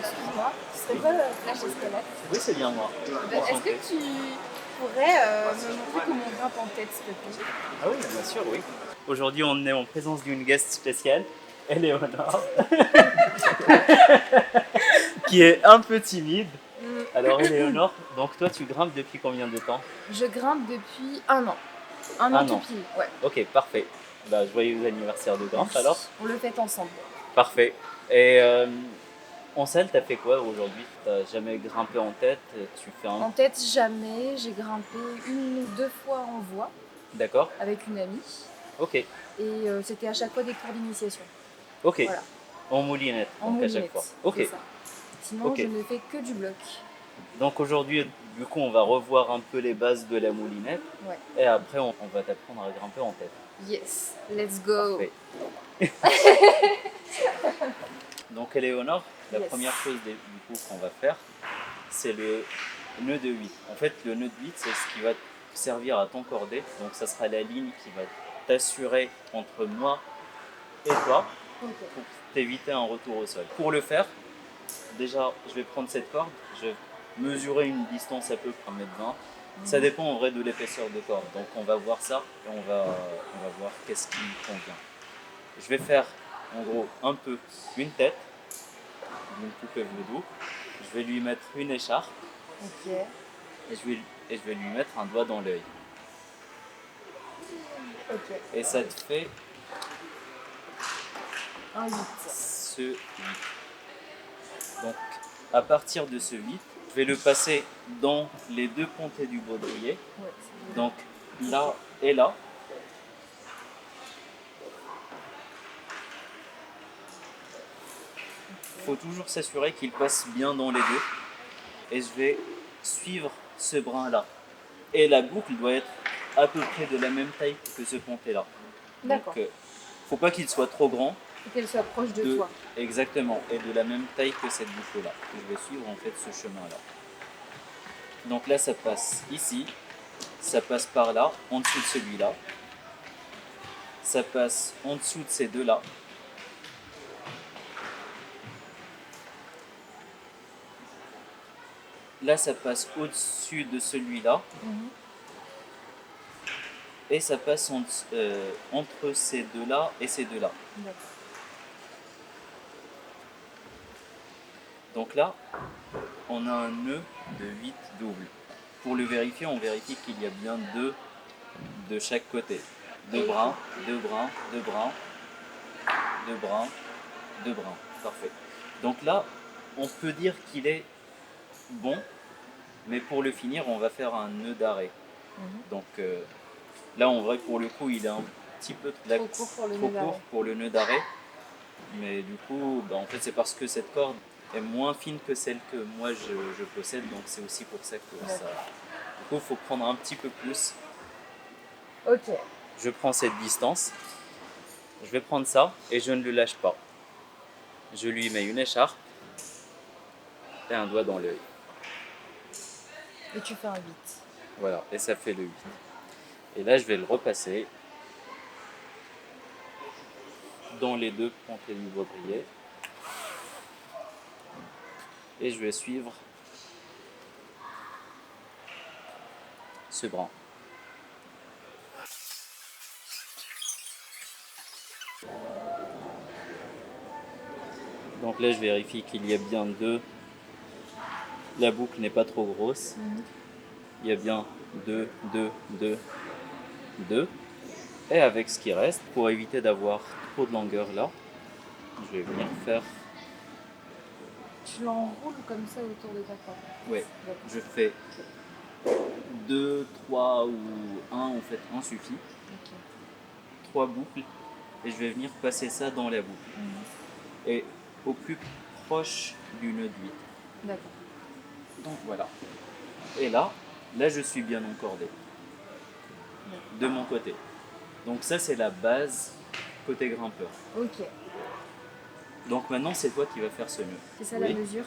excuse-moi, tu serais pas Flash Escalade? Oui, c'est bien moi. Est-ce que Enchanté. tu pourrais me montrer comment on grimpe en tête, s'il te plaît? Ah oui, bien sûr, oui. Aujourd'hui, on est en présence d'une guest spéciale, Éléonore, qui est un peu timide. Alors, Éléonore, donc toi, tu grimpes depuis combien de temps? Je grimpe depuis un an. Un an Un tout an. pile, ouais. Ok, parfait. Bah, joyeux anniversaire de grimpe alors. On le fête ensemble. Parfait. Et en salle, t'as fait quoi aujourd'hui? T'as jamais grimpé en tête? Tu fais un... En tête, jamais. J'ai grimpé 1 ou 2 fois en voie D'accord. avec une amie. Ok. Et c'était à chaque fois des cours d'initiation. Ok. Voilà. En moulinette, En donc moulinette, à chaque fois. Ok. c'est ça. Sinon, Ok. je ne fais que du bloc. Donc aujourd'hui, du coup, on va revoir un peu les bases de la moulinette. Ouais. Et après, on va t'apprendre à grimper en tête. Yes, let's go. Parfait. Donc Éléonore, la Yes. première chose du coup qu'on va faire, c'est le nœud de 8. En fait, le nœud de 8, c'est ce qui va te servir à t'encorder. Donc ça sera la ligne qui va t'assurer entre moi et toi Ok. pour t'éviter un retour au sol. Pour le faire, déjà, je vais prendre cette corde, je vais mesurer une distance à peu près 1,20 m. Ça dépend en vrai de l'épaisseur de corde. Donc on va voir ça et on va voir qu'est-ce qui me convient. Je vais faire en gros un peu une tête d'une poupée vaudou. Je vais lui mettre une écharpe Ok. et je vais lui mettre un doigt dans l'œil. Ok. Et ça te fait Un 8. ce 8. Donc à partir de ce 8, je vais le passer dans les deux pontées du baudrier. Ouais, Donc là et là. Il faut toujours s'assurer qu'il passe bien dans les deux. Et je vais suivre ce brin-là. Et la boucle doit être à peu près de la même taille que ce ponté-là. D'accord. Donc, faut pas qu'il soit trop grand. Faut qu'elle soit proche de toi. Exactement. Et de la même taille que cette boucle-là. Je vais suivre en fait ce chemin-là. Donc là, ça passe ici. Ça passe par là, en dessous de celui-là. Ça passe en dessous de ces deux-là. Là, ça passe au-dessus de celui-là. Et ça passe entre ces deux-là et ces deux-là. D'accord. Donc là, on a un nœud de 8 doubles. Pour le vérifier, on vérifie qu'il y a bien 2 de chaque côté. 2 brins, 2 brins, 2 brins, 2 brins, 2 brins. Parfait. Donc là, on peut dire qu'il est bon, mais pour le finir, on va faire un nœud d'arrêt. Donc là, en vrai, pour le coup, il est un petit peu Trop court pour le nœud d'arrêt. Mais du coup, en fait, c'est parce que cette corde est moins fine que celle que moi je possède, donc c'est aussi pour ça que ça. Du coup, il faut prendre un petit peu plus. Ok. Je prends cette distance, je vais prendre ça et je ne le lâche pas. Je lui mets une écharpe et un doigt dans l'œil. Et tu fais un 8. Voilà, et ça fait le 8. Et là, je vais le repasser dans les deux pontées du baudrier. Et je vais suivre ce brin. Donc là, je vérifie qu'il y a bien 2. La boucle n'est pas trop grosse. Il y a bien 2, 2, 2, 2. Et avec ce qui reste, pour éviter d'avoir trop de longueur là, je vais venir faire... Tu l'enroules comme ça autour de ta corde. Ouais, je fais 2, 3 ou 1, en fait, 1 suffit. Ok. 3 boucles. Et je vais venir passer ça dans la boucle. Et au plus proche du nœud de 8. D'accord. Donc voilà. Et là, je suis bien encordé. De mon côté. Donc ça, c'est la base côté grimpeur. Ok. Donc maintenant, c'est toi qui vas faire ce nœud. C'est ça la mesure?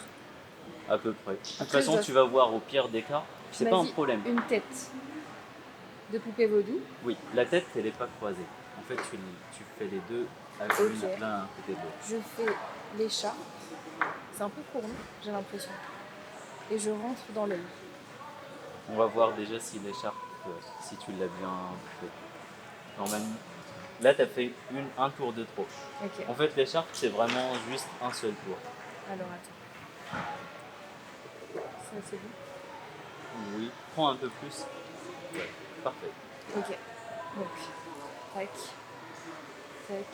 À peu près. De toute façon, tu vas voir au pire des cas, c'est pas un problème. Une tête de poupée vaudou. Oui, la tête, elle n'est pas croisée. En fait, tu fais les deux l'un à côté de l'autre. Je fais l'écharpe. C'est un peu court, non j'ai l'impression. Et je rentre dans l'œil. On va voir déjà si l'écharpe, si tu l'as bien fait. Normalement, là, tu as fait un tour de trop. Ok. En fait, l'écharpe, c'est vraiment juste un seul tour. Alors attends. Ça c'est bon. Oui, prends un peu plus. Ouais, parfait. Ok. Donc, tac. Tac.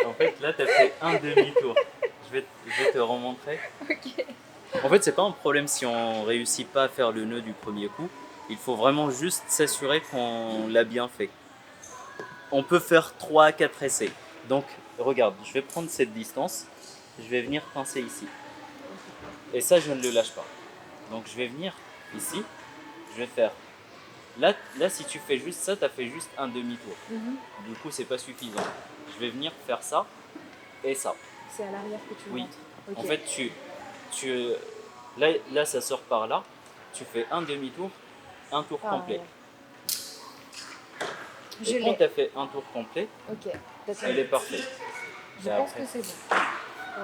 En fait, là, tu as fait un demi-tour. Je vais te remontrer. Ok. En fait, c'est pas un problème si on réussit pas à faire le nœud du premier coup. Il faut vraiment juste s'assurer qu'on l'a bien fait. On peut faire 3 à 4 essais. Donc, regarde, je vais prendre cette distance. Je vais venir pincer ici. Et ça, je ne le lâche pas. Donc, je vais venir ici. Je vais faire. Là si tu fais juste ça, tu as fait juste un demi-tour. Du coup, c'est pas suffisant. Je vais venir faire ça et ça. C'est à l'arrière que tu Oui. rentres. Ok. En fait, là, ça sort par là. Tu fais un demi-tour, un tour Ah, complet. ouais. Je Et quand l'ai. tu as fait un tour complet, Ok. D'accord. elle est parfaite. Je Et pense après, que c'est bon.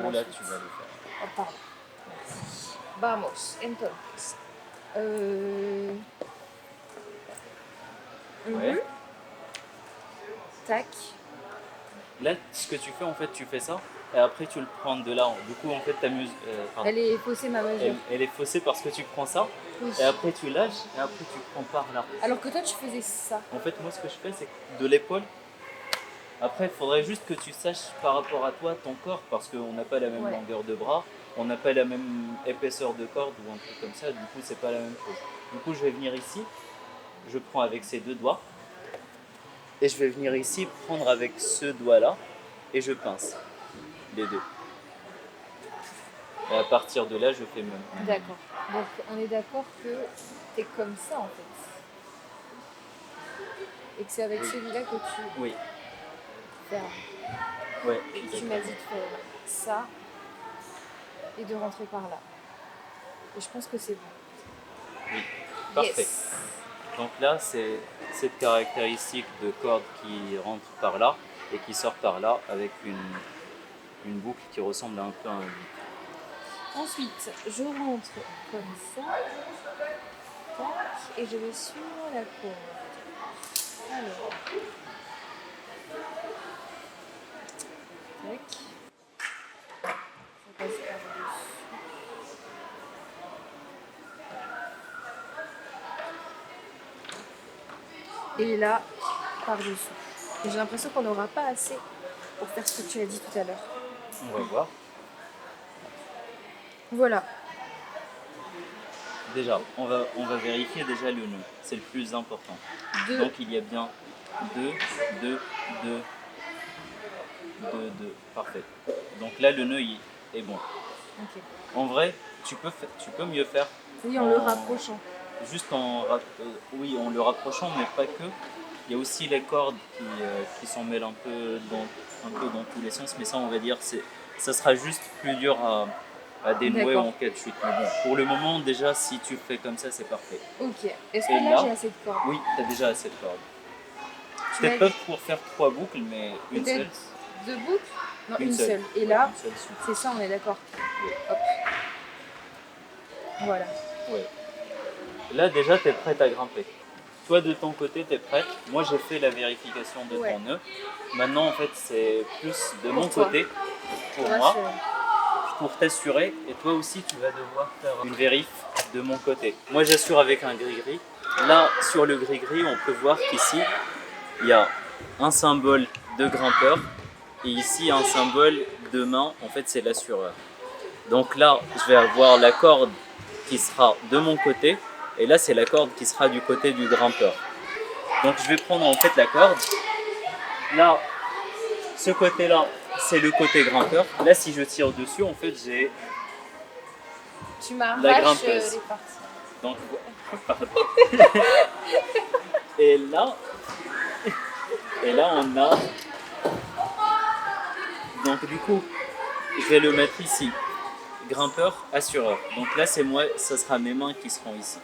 Pour la là, suite. tu vas le faire. Oh, pardon. Merci. Vamos, entonces. Ouais. Tac. Là, ce que tu fais, en fait, tu fais ça. Et après, tu le prends de là. Du coup, en fait, pardon. Elle est faussée ma mesure. Elle est faussée parce que tu prends ça. Oui. Et après, tu lâches. Et après, tu prends par là. Alors que toi, tu faisais ça. En fait, moi, ce que je fais, c'est de l'épaule. Après, il faudrait juste que tu saches par rapport à toi, ton corps, parce qu'on n'a pas la même Ouais. longueur de bras, on n'a pas la même épaisseur de corde ou un truc comme ça, du coup, c'est pas la même chose. Du coup, je vais venir ici, je prends avec ces deux doigts, et je vais venir ici prendre avec ce doigt-là, et je pince les deux. Et à partir de là, je fais même. D'accord. Donc, on est d'accord que t'es comme ça, en fait. Et que c'est avec Oui. celui-là que tu Oui, fais. ouais. Et que tu m'as dit de faire ça et de rentrer par là. Et je pense que c'est bon. Oui, parfait. Yes. Donc là, c'est cette caractéristique de corde qui rentre par là et qui sort par là avec une boucle qui ressemble un peu à un vic. Ensuite, je rentre comme ça. Tac. Et je vais sur la corde. Alors. Tac. Ça passe par-dessus. Et là, par-dessus. Et j'ai l'impression qu'on n'aura pas assez pour faire ce que tu as dit tout à l'heure. On va voir. Voilà. Déjà, on va vérifier déjà le nœud. C'est le plus important. Deux. Donc il y a bien 2, 2, 2, 2, 2. Parfait. Donc là, le nœud il est bon. Ok. En vrai, tu peux mieux faire. Oui, en le rapprochant. Juste oui, en le rapprochant, mais pas que. Il y a aussi les cordes qui s'en mêlent un peu dans tous les sens, mais ça, on va dire, ça sera juste plus dur à dénouer D'accord. en cas de chute. Mais bon, pour le moment, déjà, si tu fais comme ça, c'est parfait. Ok. Est-ce Et que là, là, j'ai assez de cordes? Oui, tu as déjà assez de cordes. Tu Peut-être m'as pas pour faire 3 boucles, mais une peut-être seule. 2 boucles? Non, Une une seule. seule. Et Ouais, là, une seule suite. c'est ça, on est d'accord. Hop. Voilà. Ouais. Là, déjà, tu es prête à grimper. Toi, de ton côté, tu es prête. Moi, j'ai fait la vérification de Ouais. ton nœud. Maintenant, en fait, c'est plus de mon toi. côté, pour Là, moi, pour t'assurer. Et toi aussi, tu vas devoir faire une vérif de mon côté. Moi, j'assure avec un gris-gris. Là, sur le gris-gris, on peut voir qu'ici, il y a un symbole de grimpeur. Et ici, un symbole de main. En fait, c'est l'assureur. Donc là, je vais avoir la corde qui sera de mon côté. Et là, c'est la corde qui sera du côté du grimpeur. Donc je vais prendre en fait la corde. Là, ce côté-là, c'est le côté grimpeur. Là, si je tire dessus, en fait, j'ai Tu la m'arraches grimpeuse. les parties. Donc, pardon. Et là, on a. Donc du coup, je vais le mettre ici. Grimpeur, assureur. Donc là, c'est moi, ça sera mes mains qui seront ici.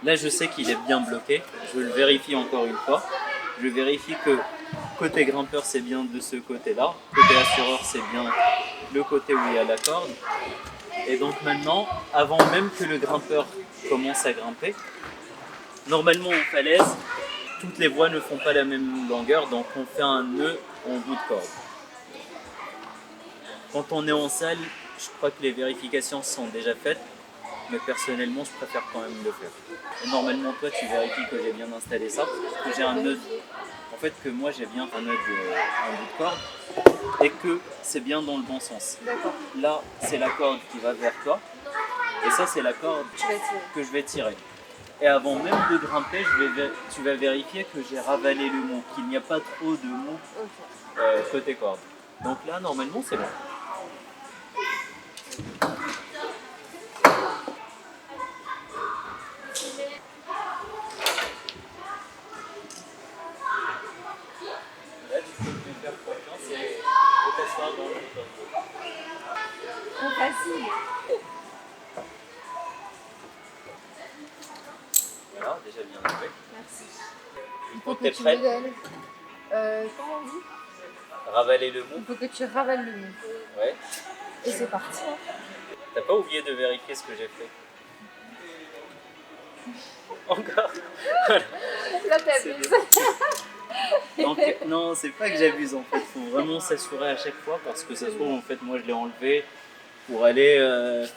Là, je sais qu'il est bien bloqué. Je le vérifie encore une fois. Je vérifie que côté grimpeur, c'est bien de ce côté-là. Côté assureur, c'est bien le côté où il y a la corde. Et donc maintenant, avant même que le grimpeur commence à grimper, normalement en falaise, toutes les voies ne font pas la même longueur, donc on fait un nœud en bout de corde. Quand on est en salle, je crois que les vérifications sont déjà faites, mais personnellement, je préfère quand même le faire. Et normalement, toi, tu vérifies que j'ai bien installé ça, que j'ai un nœud. En fait, que moi, j'ai bien un nœud en bout de corde et que c'est bien dans le bon sens. D'accord. Là, c'est la corde qui va vers toi, et ça, c'est la corde Tu vas tirer. que je vais tirer. Et avant même de grimper, tu vas vérifier que j'ai ravalé le mou, qu'il n'y a pas trop de mou Ok. côté corde. Donc là, normalement, c'est bon. Là, tu peux te faire confiance et t'asseoir dans le corde. Trop facile. Voilà, déjà bien joué. Merci. Une Faut fois que que t'es tu prête, me donnes. Comment on dit? ravaler le mou. Il faut que tu ravales le mou. Ouais. Et c'est parti. Hein. T'as pas oublié de vérifier ce que j'ai fait. Encore. Là, t'abuses. Donc, non, c'est pas que j'abuse en fait. Il faut vraiment s'assurer à chaque fois parce que ça se trouve, en fait, moi je l'ai enlevé pour aller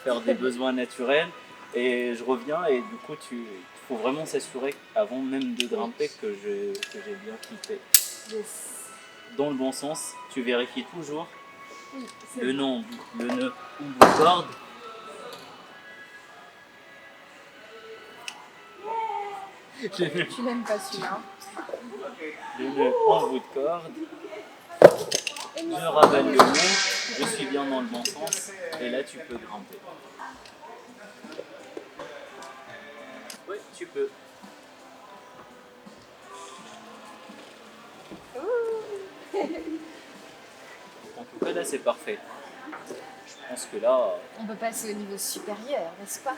faire des besoins naturels et je reviens et du coup, il faut vraiment s'assurer avant même de grimper que j'ai bien quitté. Yes. Dans le bon sens, tu vérifies toujours Oui, c'est le bon. nœud en bout de corde. Tu n'aimes pas celui-là. Le nœud en bout de corde. Je ravale le mou, je suis bien dans le bon sens, et là tu peux grimper. Oui, tu peux. En tout cas, là c'est parfait. Je pense que là, On peut passer au niveau supérieur, n'est-ce pas?